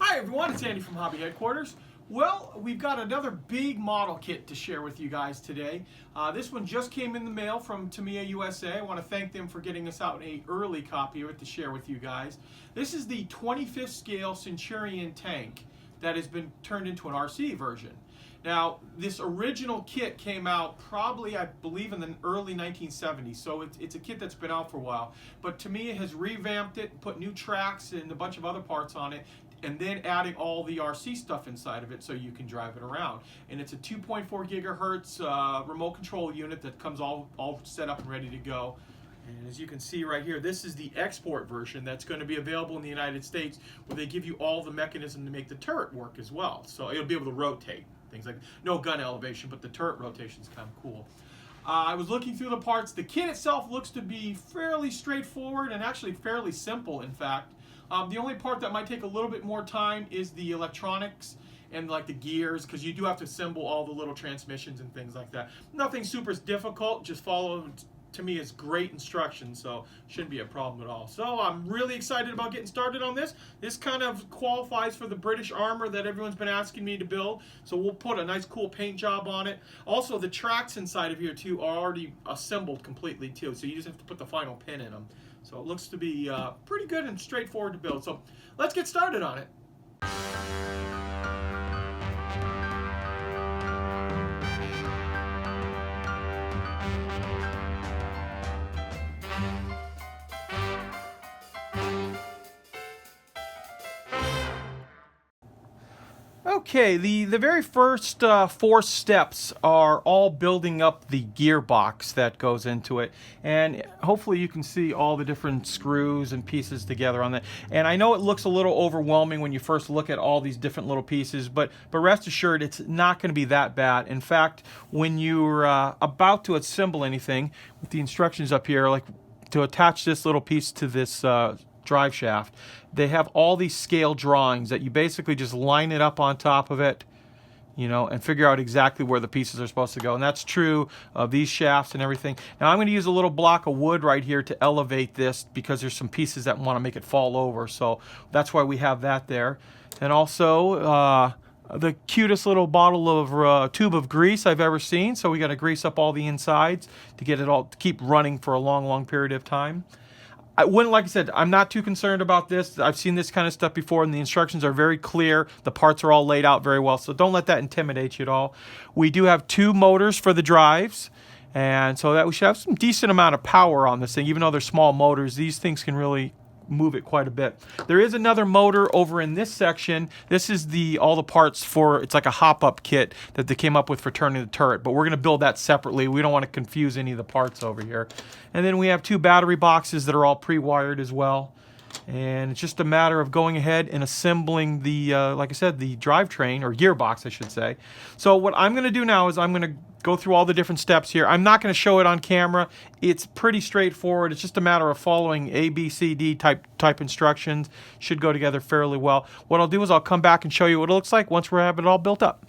Hi everyone, it's Andy from Hobby Headquarters. Well, we've got another big model kit to share with you guys today. This one just came in the mail from TAMIYA USA. I want to thank them for getting us out an early copy of it to share with you guys. This is the 25th scale Centurion tank that has been turned into an RC version. Now, this original kit came out probably, I believe, in the early 1970s, so it's a kit that's been out for a while. But TAMIYA has revamped it, put new tracks and a bunch of other parts on it, and then adding all the RC stuff inside of it so you can drive it around. And it's a 2.4 gigahertz remote control unit that comes all set up and ready to go. And as you can see right here, this is the export version that's going to be available in the United States, where they give you all the mechanism to make the turret work as well. So it'll be able to rotate. Things like no gun elevation, but the turret rotation is kind of cool. I was looking through the parts. The kit itself looks to be fairly straightforward and actually fairly simple, in fact. The only part that might take a little bit more time is the electronics and like the gears, because you do have to assemble all the little transmissions and things like that. Nothing super difficult, just follow TAMIYA's great instructions, so shouldn't be a problem at all. So I'm really excited about getting started on this. This kind of qualifies for the British armor that everyone's been asking me to build, so we'll put a nice cool paint job on it. Also, the tracks inside of here too are already assembled completely too, so you just have to put the final pin in them. So it looks to be pretty good and straightforward to build. So let's get started on it. Okay, the very first 4 steps are all building up the gearbox that goes into it, and hopefully you can see all the different screws and pieces together on that. And I know it looks a little overwhelming when you first look at all these different little pieces, but rest assured it's not going to be that bad. In fact, when you're about to assemble anything, with the instructions up here, like to attach this little piece to this drive shaft, they have all these scale drawings that you basically just line it up on top of it, you know, and figure out exactly where the pieces are supposed to go. And that's true of these shafts and everything. Now I'm going to use a little block of wood right here to elevate this, because there's some pieces that want to make it fall over, so that's why we have that there. And also the cutest little bottle of tube of grease I've ever seen, so we got to grease up all the insides to get it all to keep running for a long period of time. Like I said, I'm not too concerned about this. I've seen this kind of stuff before, and the instructions are very clear. The parts are all laid out very well, so don't let that intimidate you at all. We do have 2 motors for the drives, and so that we should have some decent amount of power on this thing. Even though they're small motors, these things can really move it quite a bit. There is another motor over in this section. This is all the parts for, it's like a hop-up kit that they came up with for turning the turret, but we're going to build that separately. We don't want to confuse any of the parts over here. And then we have 2 battery boxes that are all pre-wired as well. And it's just a matter of going ahead and assembling the, like I said, the drivetrain, or gearbox, I should say. So what I'm going to do now is I'm going to go through all the different steps here. I'm not going to show it on camera. It's pretty straightforward. It's just a matter of following A, B, C, D type instructions. Should go together fairly well. What I'll do is I'll come back and show you what it looks like once we have it all built up.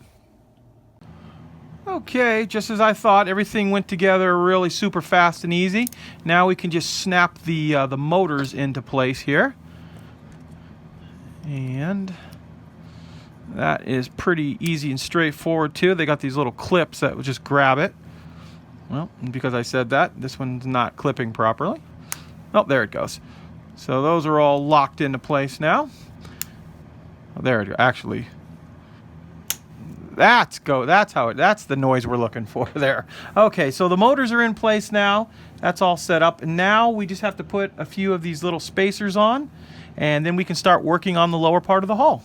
Okay, just as I thought, everything went together really super fast and easy. Now we can just snap the motors into place here. And that is pretty easy and straightforward too. They got these little clips that will just grab it. Well, because I said that, this one's not clipping properly. Oh, there it goes. So those are all locked into place now. There it goes. Actually, that's the noise we're looking for there. Okay, so the motors are in place now. That's all set up. And now we just have to put a few of these little spacers on, and then we can start working on the lower part of the hull.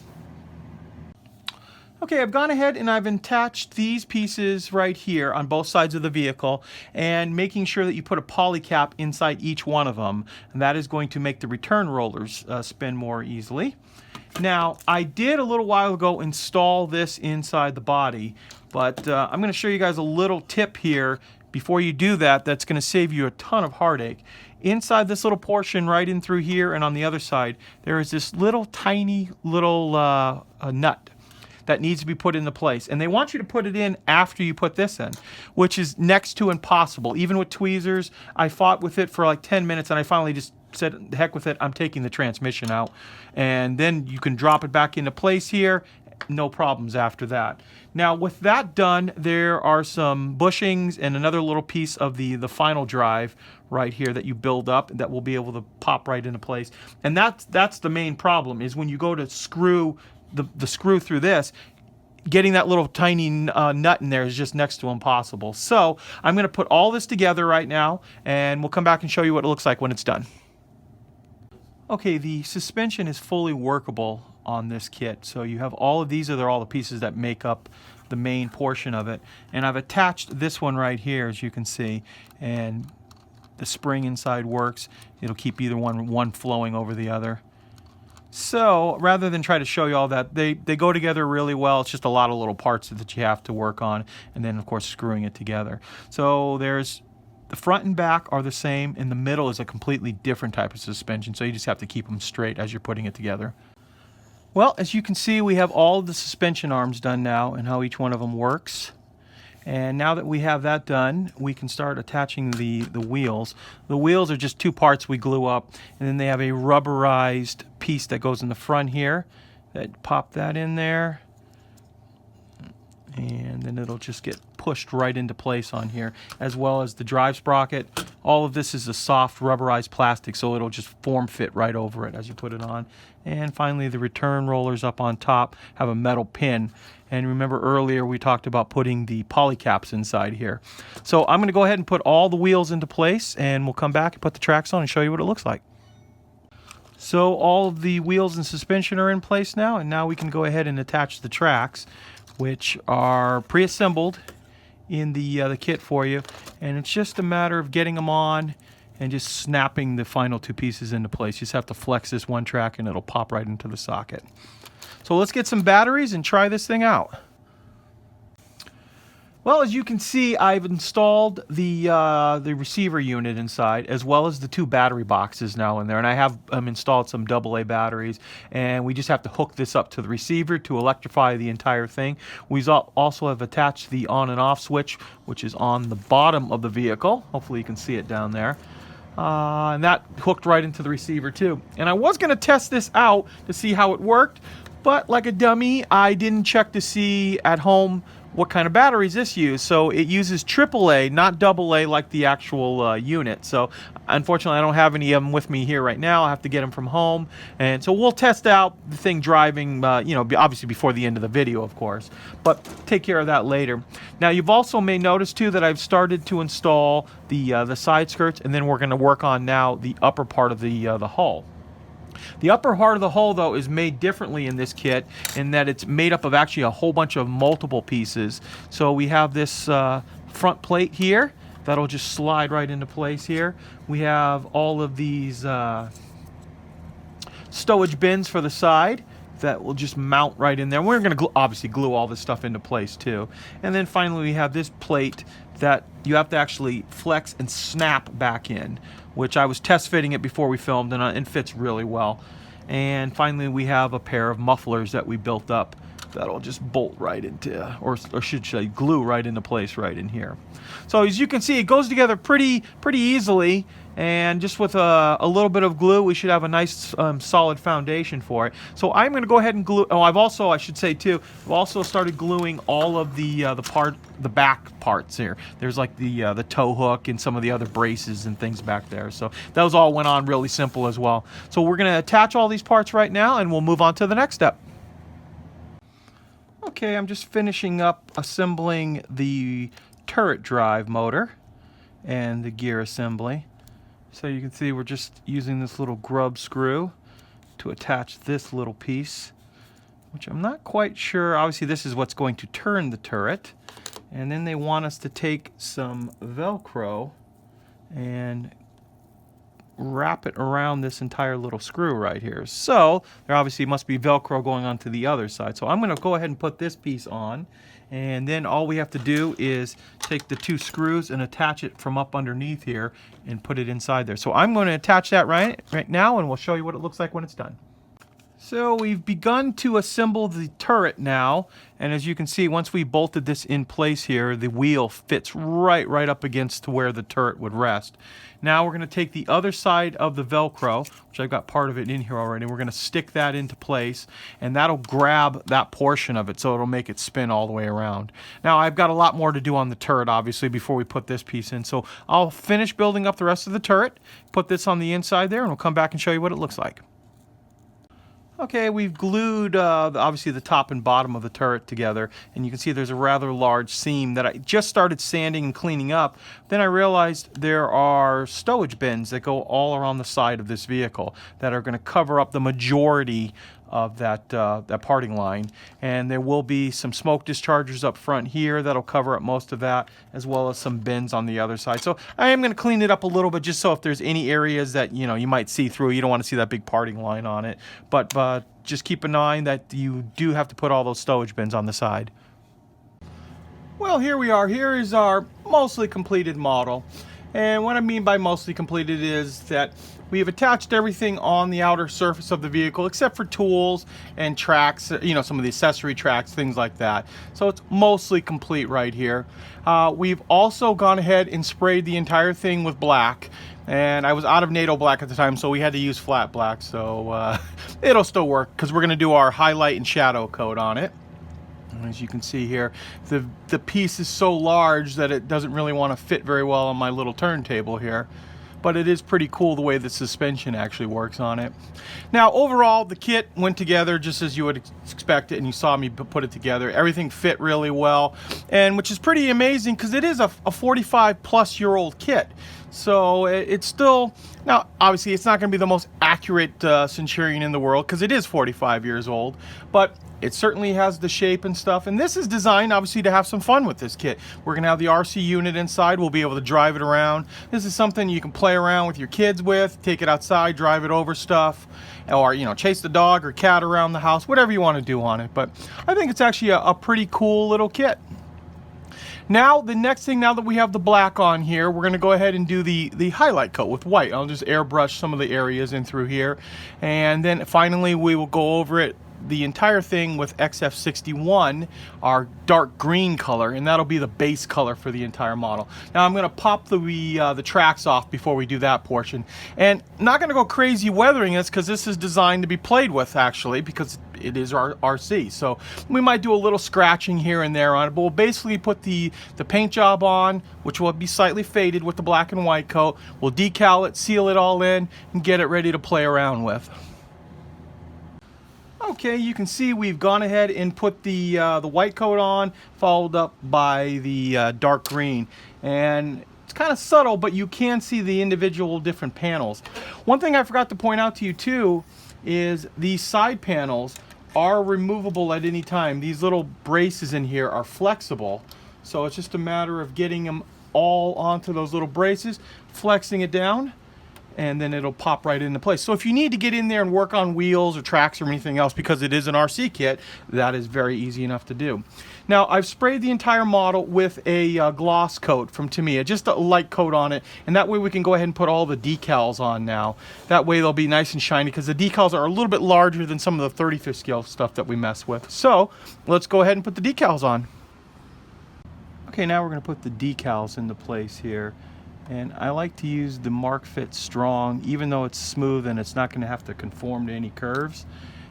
Okay, I've gone ahead and I've attached these pieces right here on both sides of the vehicle, and making sure that you put a poly cap inside each one of them, and that is going to make the return rollers spin more easily. Now, I did a little while ago install this inside the body, but I'm going to show you guys a little tip here before you do that that's going to save you a ton of heartache. Inside this little portion, right in through here and on the other side, there is this little tiny little nut that needs to be put into place. And they want you to put it in after you put this in, which is next to impossible. Even with tweezers, I fought with it for like 10 minutes and I finally just said, the heck with it, I'm taking the transmission out. And then you can drop it back into place here. No problems after that. Now with that done, there are some bushings and another little piece of the final drive right here that you build up that will be able to pop right into place. And that's the main problem, is when you go to screw the screw through this, getting that little tiny nut in there is just next to impossible. So I'm going to put all this together right now, and we'll come back and show you what it looks like when it's done. Okay, the suspension is fully workable on this kit. So you have all of these are all the pieces that make up the main portion of it. And I've attached this one right here, as you can see, and the spring inside works. It'll keep either one flowing over the other. So rather than try to show you all that, they go together really well. It's just a lot of little parts that you have to work on, and then of course screwing it together. So there's the front and back are the same. In the middle is a completely different type of suspension, so you just have to keep them straight as you're putting it together. Well, as you can see, we have all of the suspension arms done now and how each one of them works. And now that we have that done, we can start attaching the wheels. The wheels are just two parts we glue up, and then they have a rubberized piece that goes in the front here. Pop that in there, and then it'll just get pushed right into place on here, as well as the drive sprocket. All of this is a soft rubberized plastic, so it'll just form fit right over it as you put it on. And finally, the return rollers up on top have a metal pin. And remember earlier we talked about putting the poly caps inside here. So I'm going to go ahead and put all the wheels into place, and we'll come back and put the tracks on and show you what it looks like. So all of the wheels and suspension are in place now, and now we can go ahead and attach the tracks, which are pre-assembled in the kit for you. And it's just a matter of getting them on and just snapping the final two pieces into place. You just have to flex this one track and it'll pop right into the socket. So let's get some batteries and try this thing out. Well, as you can see, I've installed the receiver unit inside, as well as the two battery boxes now in there, and I have installed some AA batteries, and we just have to hook this up to the receiver to electrify the entire thing. We also have attached the on and off switch, which is on the bottom of the vehicle. Hopefully you can see it down there. And that hooked right into the receiver too. And I was going to test this out to see how it worked, but like a dummy, I didn't check to see at home what kind of batteries this uses. So it uses AAA, not AA like the actual unit. So unfortunately, I don't have any of them with me here right now. I have to get them from home. And so we'll test out the thing driving, you know, obviously before the end of the video, of course. But take care of that later. Now, you've also may notice too that I've started to install the side skirts, and then we're going to work on now the upper part of the hull. The upper part of the hull, though, is made differently in this kit in that it's made up of actually a whole bunch of multiple pieces. So we have this front plate here that'll just slide right into place here. We have all of these stowage bins for the side that will just mount right in there. We're going to obviously glue all this stuff into place too. And then finally we have this plate that you have to actually flex and snap back in, which I was test fitting it before we filmed, and it fits really well. And finally we have a pair of mufflers that we built up that'll just bolt right into, or should say glue right into place right in here. So as you can see, it goes together pretty easily, and just with a little bit of glue we should have a nice solid foundation for it. So I'm going to go ahead and glue. Oh, I should say too, I've also started gluing all of the back parts here. There's like the tow hook and some of the other braces and things back there. So those all went on really simple as well. So we're going to attach all these parts right now, and we'll move on to the next step. Okay, I'm just finishing up assembling the turret drive motor and the gear assembly. So you can see we're just using this little grub screw to attach this little piece, which I'm not quite sure. Obviously this is what's going to turn the turret. And then they want us to take some Velcro and wrap it around this entire little screw right here. So there obviously must be Velcro going on to the other side. So I'm going to go ahead and put this piece on, and then all we have to do is take the two screws and attach it from up underneath here and put it inside there. So I'm going to attach that right now, and we'll show you what it looks like when it's done. So we've begun to assemble the turret now, and as you can see, once we bolted this in place here, the wheel fits right up against to where the turret would rest. Now we're going to take the other side of the Velcro, which I've got part of it in here already, we're going to stick that into place, and that'll grab that portion of it, so it'll make it spin all the way around. Now I've got a lot more to do on the turret, obviously, before we put this piece in, so I'll finish building up the rest of the turret, put this on the inside there, and we'll come back and show you what it looks like. Okay, we've glued obviously the top and bottom of the turret together, and you can see there's a rather large seam that I just started sanding and cleaning up. Then I realized there are stowage bins that go all around the side of this vehicle that are going to cover up the majority of that parting line, and there will be some smoke dischargers up front here that'll cover up most of that, as well as some bins on the other side. So I am going to clean it up a little bit, just so if there's any areas that you might see through, you don't want to see that big parting line on it, but just keep in mind that you do have to put all those stowage bins on the side. Well, here we are. Here is our mostly completed model. And what I mean by mostly completed is that we have attached everything on the outer surface of the vehicle except for tools and tracks, some of the accessory tracks, things like that. So it's mostly complete right here. We've also gone ahead and sprayed the entire thing with black. And I was out of NATO black at the time, so we had to use flat black. So it'll still work because we're going to do our highlight and shadow coat on it. As you can see here, the piece is so large that it doesn't really want to fit very well on my little turntable here. But it is pretty cool the way the suspension actually works on it. Now overall, the kit went together just as you would expect it, and you saw me put it together. Everything fit really well, and which is pretty amazing because it is a 45-plus-year-old kit. So it's still, now obviously it's not going to be the most accurate Centurion in the world because it is 45 years old, but it certainly has the shape and stuff, and this is designed obviously to have some fun with this kit. We're going to have the RC unit inside. We'll be able to drive it around. This is something you can play around with your kids with, take it outside, drive it over stuff, or chase the dog or cat around the house, whatever you want to do on it. But I think it's actually a pretty cool little kit. Now, the next thing, now that we have the black on here, we're going to go ahead and do the highlight coat with white. I'll just airbrush some of the areas in through here, and then finally we will go over it, the entire thing, with XF61, our dark green color, and that'll be the base color for the entire model. Now I'm going to pop the tracks off before we do that portion, and not going to go crazy weathering this because this is designed to be played with, actually, because it is our RC. So we might do a little scratching here and there on it, but we'll basically put the paint job on, which will be slightly faded with the black and white coat. We'll decal it, seal it all in, and get it ready to play around with. Okay, you can see we've gone ahead and put the white coat on, followed up by the dark green. And it's kind of subtle, but you can see the individual different panels. One thing I forgot to point out to you too is these side panels are removable at any time. These little braces in here are flexible, so it's just a matter of getting them all onto those little braces, flexing it down, and then it'll pop right into place. So if you need to get in there and work on wheels or tracks or anything else, because it is an RC kit, that is very easy enough to do. Now I've sprayed the entire model with a gloss coat from TAMIYA, just a light coat on it, and that way we can go ahead and put all the decals on now. That way they'll be nice and shiny, because the decals are a little bit larger than some of the 35th scale stuff that we mess with. So let's go ahead and put the decals on. Okay, now we're going to put the decals into place here. And I like to use the Mark Fit Strong, even though it's smooth and it's not going to have to conform to any curves.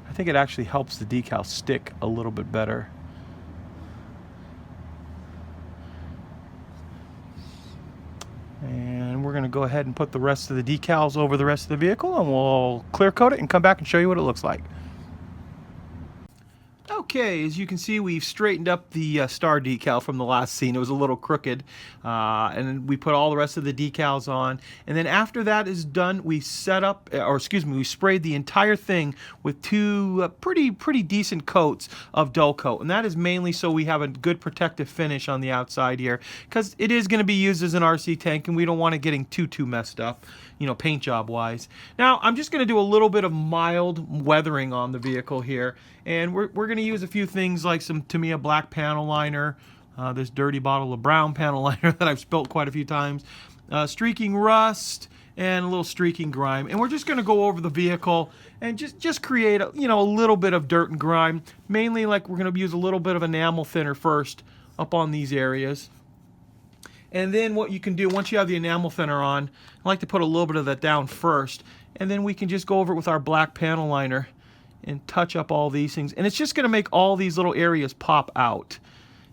I think it actually helps the decal stick a little bit better. And we're going to go ahead and put the rest of the decals over the rest of the vehicle, and we'll clear coat it and come back and show you what it looks like. Okay, as you can see, we've straightened up the star decal from the last scene. It was a little crooked, and then we put all the rest of the decals on. And then after that is done, we we sprayed the entire thing with two pretty decent coats of dull coat. And that is mainly so we have a good protective finish on the outside here, because it is going to be used as an RC tank, and we don't want it getting too messed up, paint job wise. Now I'm just going to do a little bit of mild weathering on the vehicle here, and we're going to use a few things like some TAMIYA black panel liner, this dirty bottle of brown panel liner that I've spilt quite a few times, streaking rust, and a little streaking grime. And we're just going to go over the vehicle and just create a, a little bit of dirt and grime. Mainly, like, we're going to use a little bit of enamel thinner first up on these areas. And then what you can do, once you have the enamel thinner on, I like to put a little bit of that down first. And then we can just go over it with our black panel liner and touch up all these things. And it's just going to make all these little areas pop out.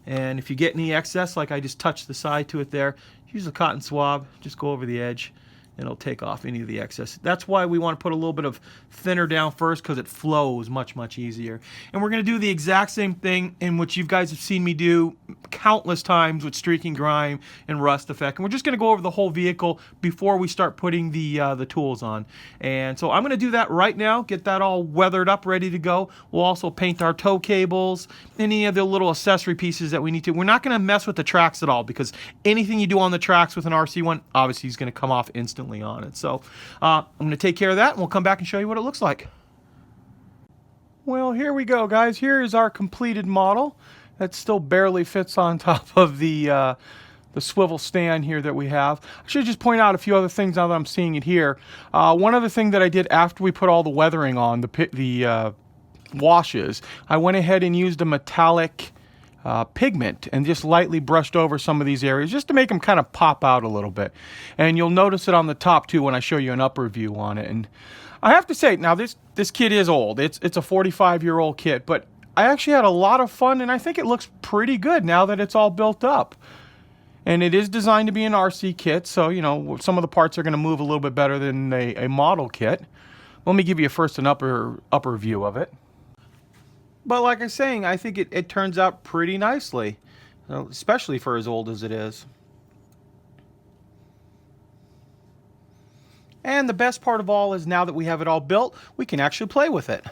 And if you get any excess, like I just touched the side to it there, use a cotton swab, just go over the edge, and it'll take off any of the excess. That's why we want to put a little bit of thinner down first, because it flows much, much easier. And we're going to do the exact same thing in which you guys have seen me do countless times with streaking grime and rust effect. And we're just going to go over the whole vehicle before we start putting the tools on. And so I'm going to do that right now, get that all weathered up, ready to go. We'll also paint our tow cables, any of the little accessory pieces that we need to. We're not going to mess with the tracks at all, because anything you do on the tracks with an RC1 obviously is going to come off instantly on it. So I'm going to take care of that, and we'll come back and show you what it looks like. Well, here we go, guys. Here is our completed model. That still barely fits on top of the swivel stand here that we have. I should just point out a few other things now that I'm seeing it here. One other thing that I did after we put all the weathering on, the washes, I went ahead and used a metallic pigment and just lightly brushed over some of these areas just to make them kind of pop out a little bit. And you'll notice it on the top too when I show you an upper view on it. And I have to say, now this kit is old. It's a 45-year-old kit, but I actually had a lot of fun, and I think it looks pretty good now that it's all built up. And it is designed to be an RC kit, so some of the parts are going to move a little bit better than a model kit. Let me give you first an upper view of it. But like I was saying, I think it turns out pretty nicely, especially for as old as it is. And the best part of all is now that we have it all built, we can actually play with it.